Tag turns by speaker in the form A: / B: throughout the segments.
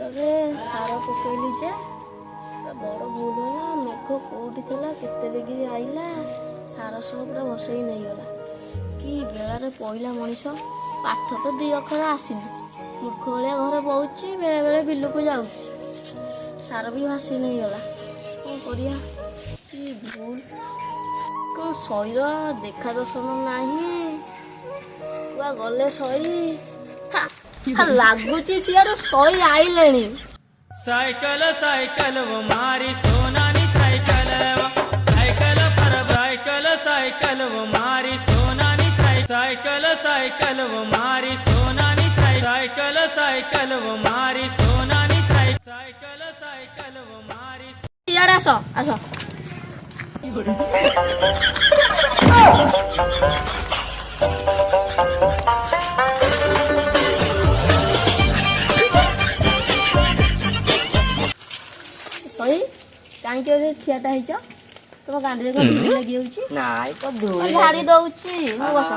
A: ବିଲରେ ସାର ପକେଇଲି ଯେ ବଡ଼ ଭୁଲ ହେଲା। ମେଘ କୋଉଠି ଥିଲା କେତେ ବେଗି ଆଇଲା, ସାର ସବୁ ପୁରା ଭସେଇ ନେଇଗଲା। କି ବେଳାରେ ପଇଲା ମଣିଷ। ପାଠ ତ 2 ଅକ୍ଷର ଆସିନି, ମୂର୍ଖ ଭଳିଆ ଘରେ ବଉଛି, ବେଳେ ବେଳେ ବିଲକୁ ଯାଉଛି। ସାର ବି ଭାସି ନେଇଗଲା। କ'ଣ କରିବା? କି ଭୁଲ। କ'ଣ ଶୈର ଦେଖା ଦର୍ଶନ ନାହିଁ। କୁଆ ଗଲେ ଶଇ। ଲାଗୁଛି ସିଆଡୁ ଶଇ ଆଇଲେଣି।
B: साइकिल साइकिल वो मारी सोनानी साइकिल साइकिल पर साइकिल साइकिल वो मारी सोनानी साइकिल साइकिल वो मारी सोनानी साइकिल साइकिल वो मारी सोनानी साइकिल साइकिल वो मारी।
A: इयाड़े आस आस। ଶଇ କାହିଁକି ଏଠି ଠିଆଟା ହେଇଛ? ତମ ଗାଣ୍ଡିରେ କ'ଣ ଧୂଳି ଲାଗି ଯାଉଛି?
C: ନାଇଁ ତ ଧୂଳି
A: ଝାଡ଼ି ଦଉଛି। ମୁଁ ବସ।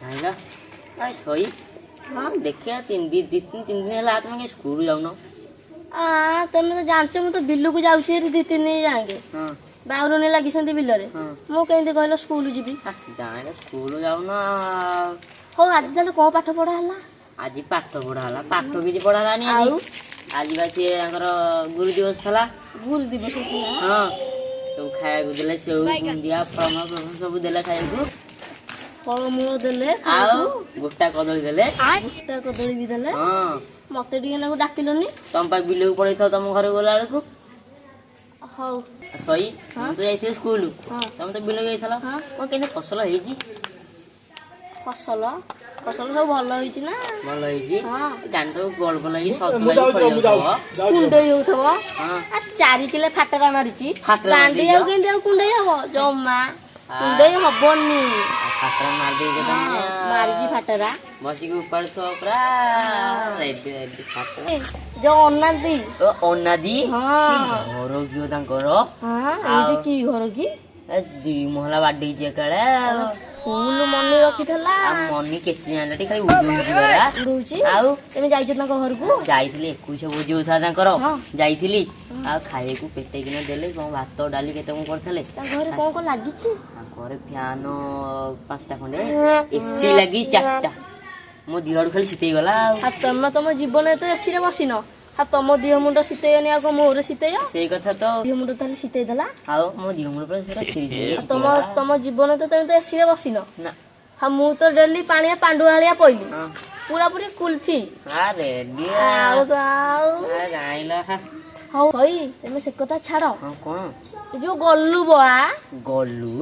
C: ନାଇଁଲା ଶୋଇ ହଁ ଦେଖିବା 3 ଦିନ ହେଲା ତମେ ସ୍କୁଲ ଯାଉନ?
A: ତମେ ତ ଜାଣିଛ ମୁଁ ତ ବିଲକୁ ଯାଉଛି 2-3 ଦିନ ଯାଏଁକେ। ବାଉରଣୀ ଲାଗିଛନ୍ତି ବିଲରେ। ମୁଁ କେମିତି କହିଲ ସ୍କୁଲ ଯିବି?
C: ଜାଣିଲେ ସ୍କୁଲ ଯାଉନ।
A: ହଉ ଆଜି ତାହେଲେ କ'ଣ ପାଠ ପଢା ହେଲା?
C: ଆଜି ପାଠ ପଢା ହେଲା? ପାଠ କିଛି ପଢା ହେଲାନି। ଆଜି ବା ସିଏ ତାଙ୍କର ଗୁରୁ ଦିବସ ଥିଲା।
A: ଗୁରୁ ଦିବସ ଥିଲା?
C: ହଁ, ସବୁ ଖାଇବାକୁ ଦେଲେ, ସେଉ ବୁନ୍ଦିଆ ଫଳମୂଳ ସବୁ ଦେଲେ ଖାଇବାକୁ।
A: ଫଳମୂଳ ଦେଲେ
C: ଆଉ ଗୋଟା କଦଳୀ ଦେଲେ।
A: ଗୋଟା କଦଳୀ ବି ଦେଲେ?
C: ହଁ।
A: ମତେ ଟିକେ ନାକୁ ଡାକିଲନି?
C: ତମ ପା ବିଲକୁ ପଳେଇଥାଉ ତମ ଘରକୁ ଗଲା ବେଳକୁ।
A: ହଉ
C: ଶୋଇ ମୁଁ ତ ଯାଇଥିଲି ସ୍କୁଲ, ତମେ ତ ବିଲକୁ ଯାଇଥିଲ।
A: ହଁ।
C: କ'ଣ କେମିତି ଫସଲ ହେଇଛି?
A: ଫସଲ ସବୁ ଭଲ ହେଇଛି ନା?
C: ଭଲ ହେଇଛି।
A: ହଁ।
C: ଗାଣ୍ଡ ଗୋଲ ଗୋଲ ହେଇକି ସଜବାଜି
A: କୁଣ୍ଡେଇ ହଉଥିବ।
C: ହଁ।
A: 4 କିଲୋ ଫାଟରା ମାରିଛି।
C: ଫାଟରା
A: ଗାଣ୍ଡି ଆଉ କେମିତି ଆଉ କୁଣ୍ଡେଇ ହବ? ଜମା କୁଣ୍ଡେଇ ହବନି।
C: ଫାଟରା ମାରିଦେଇଛ ତମେ।
A: ମାରିଛି ଫାଟରା।
C: ବସିକି ଉପାଡୁଥିବ ପୁରା।
A: ଯୋଉ ଅନାଦି
C: ଅନାଦି ଘର କିଏ ତାଙ୍କର?
A: ଏମିତି କି ଘର କି?
C: 2 ମହଲା ବାଡେଇଛି ଏକାଳେ।
A: ଫୁଲ ମନେ ରଖିଥିଲା।
C: ମନି କେତେ ଜାଣିଲା ଖାଲି ଉଡଉଛି। ଆଉ
A: ତମେ ଯାଇଛ ତାଙ୍କ ଘରକୁ?
C: ଯାଇଥିଲି 21 ଭୋଜି ହଉଥିଲା ତାଙ୍କର। ଯାଇଥିଲି ଆଉ ଖାଇବାକୁ ପେଟେଇକିନା ଦେଲେ। କ'ଣ ଭାତ ଡାଲି କେତେ କ'ଣ କରିଥିଲେ।
A: ତାଙ୍କ ଘରେ କ'ଣ କ'ଣ ଲାଗିଛି?
C: ଘରେ ଫ୍ୟାନ 5ଟା ଖଣ୍ଡେ, ଏସି ଲାଗି 4ଟା। ମୋ ଦେହ ଆଡୁ ଖାଲି ଶୀତେଇ ଗଲା।
A: ଆଉ ତମେ ତମ ଜୀବନରେ ତ ଏସିରେ ବସିନ। ଆଉ ତମ ଦେହ ମୁଣ୍ଡ ଶୀତେଇନି ଆଉ କ'ଣ ମୋର ଶୀତେଇ?
C: ସେଇ କଥା ତ।
A: ଦେହ ମୁଣ୍ଡ ତାହେଲେ ଶୀତେଇ ଦେଲା।
C: ଆଉ ମୋ ଦେହ ମୁଣ୍ଡ ପୁରା
A: ତମ ଜୀବନରେ ତ ତମେ ତ ଏସିରେ ବସିନ
C: ନା।
A: ହଁ, ମୁଁ ତ ଡେଲି ପାଣିଆ ପାଣ୍ଡୁଆଳିଆ ପଇଲି ପୁରା ପୁରି କୁଲଫି। ହଉ ଶଇ ତମେ ସେ କଥା ଛାଡ।
C: କ'ଣ
A: ଯୋଉ ଗଲୁ ବଆ
C: ଗଲୁ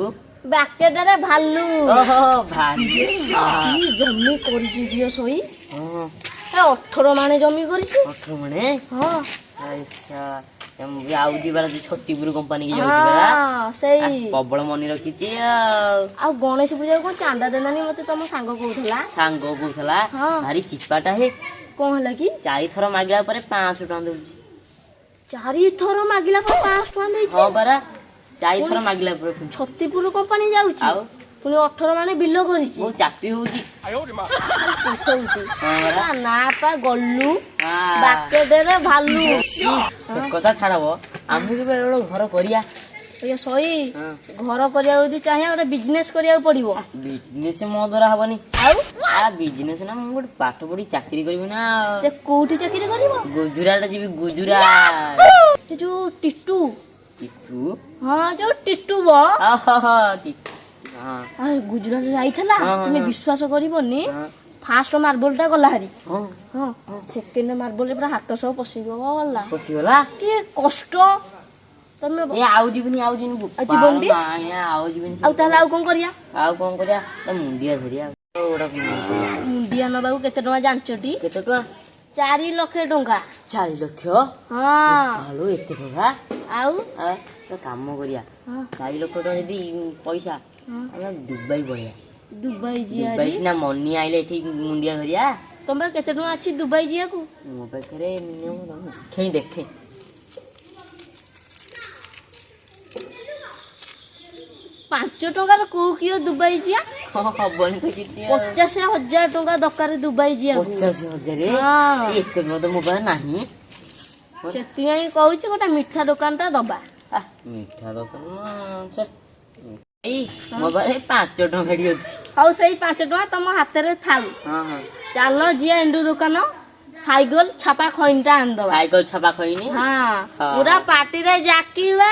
A: ବାକେଟାରେ ଭାଲୁ
C: ଭାଲୁ
A: ଜମି କରିଛି ଦିଅ ଶଇ। 18 ମାଣେ ଜମି କରିଛି।
C: 18 ମାଣେ?
A: ହଁ।
C: ଆଉ ଯିବାର ଛତିପୁର କମ୍ପାନୀ କି ଯାଉଛି
A: ସେଇ
C: ପ୍ରବଳ ମନେ ରଖିଛି।
A: ଆଉ ଗଣେଶ ପୂଜା କ'ଣ ଚାନ୍ଦା ଦେଲାନି ମତେ ତମ ସାଙ୍ଗ କହୁଥିଲା।
C: ଭାରି ଚିପାଟା ହେ।
A: କ'ଣ ହେଲା କି?
C: 4 ଥର ମାଗିଲା ପରେ 500 ଟଙ୍କା ଦଉଛି।
A: 4 ଥର ମାଗିଲା ପରେ 500 ଟଙ୍କା ଦେଇଛି? ହଁ
C: ପରା, 4 ଥର ମାଗିଲା ପରେ।
A: ଛତିପୁର କମ୍ପାନୀ ଯାଉଛି ଆଉ ପୁଣି 18 ମାଣେ ବିଲ କରିଛି।
C: ଚାପି ହଉଛି।
A: ନା ପା ଗଲୁ ବାକେଟରେ ଭାଲୁ।
C: ସେ କଥା ଛାଡବ, ଆମକୁ କେବେ ଘର କରିବା।
A: ଶଇ ଘର କରିବାକୁ ଯଦି ଚାହିଁବା ଗୋଟେ ବିଜନେସ କରିବାକୁ ପଡିବ।
C: ବିଜନେସ ମୋ ଦ୍ୱାରା ହବନି। ଆଉ ବିଜନେସ ନା, ମୁଁ ଗୋଟେ ପାଠ ପଢି ଚାକିରି କରିବି ନା।
A: କୋଉଠି ଚାକିରି କରିବ?
C: ଗୁଜୁରାଟ ଯିବି। ଗୁଜୁରାଟ
A: ଯୋଉ ଟିଟୁ।
C: ଟିଟୁ?
A: ହଁ ଯୋଉ ଟିଟୁ ଗୁଜୁରାଟ ଯାଇଥିଲା। ତୁମେ ବିଶ୍ୱାସ କରିବନି, ଫାଷ୍ଟ ମାର୍ବଲ ଟା ଗଲା ହାରି। ସେକେଣ୍ଡ ମାର୍ବଲ ପୁରା ହାତ ସହ ପଶିଗଲା। କି କଷ୍ଟ। ତମେ
C: ଆଉ ଯିବିନି।
A: ଯିବନି? ଆଉ ତାହେଲେ ଆଉ କ'ଣ କରିବା?
C: ମୁଣ୍ଡିଆ ଧରିଆ।
A: ମୁଣ୍ଡିଆ ନବାକୁ କେତେ ଟଙ୍କା ଜାଣିଛଟି?
C: କେତେ ଟଙ୍କା?
A: 4 ଲକ୍ଷ ଟଙ୍କା।
C: 4 ଲକ୍ଷ? ହଁ। ଏତେ ଟଙ୍କା? ଆଉ କାମ କରିବା, 4 ଲକ୍ଷ ଟଙ୍କା ଯଦି ପଇସା, ଆମେ ଦୁବାଇ ପଳେଇବା। ଦୁବାଇ ସିନା ମନି ଆଇଲେ ଏଠି ମୁଣ୍ଡିଆ ଧରିଆ।
A: ତମ ପାଖରେ କେତେ ଟଙ୍କା ଅଛି ଦୁବାଇ ଯିବାକୁ?
C: ମୋ ପାଖରେ ଦେଖେ
A: 5 ଟଙ୍କାର କୋଉ କିଏ ଦୁବାଇ ଯିବା?
C: ହବନି ତ କିଛି
A: 50,000 ଟଙ୍କା ଦରକାର ଦୁବାଇ ଯିବାକୁ।
C: 50,000
A: ହଁ।
C: ଏତେ ବଡ ତ ମୋ ପାଖରେ ନାହିଁ।
A: ସେଥିପାଇଁ କହୁଛି ଗୋଟେ ମିଠା ଦୋକାନଟା ଦବା।
C: ମିଠା ଦୋକାନ ଏଇ ମୋ ପାଖରେ 5 ଟଙ୍କାଟି ଅଛି।
A: ହଉ ସେଇ 5 ଟଙ୍କା ତମ ହାତରେ ଥାଉ।
C: ହଁ ହଁ
A: ଚାଲ ଯିଆ ଏଣ୍ଡୁ ଦୋକାନ ସାଇକେଲ ଛପା ଖଇନିଟା ଆଣିଦବା।
C: ସାଇକେଲ ଛପା ଖଇନି।
A: ହଁ
C: ହଁ।
A: ପୁରା ପାଟିରେ ଜାକିବା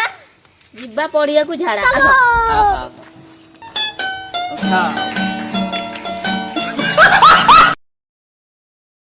A: ଯିବା ପଡିଆକୁ ଝାଡା। ଆସ।
C: ହଁ।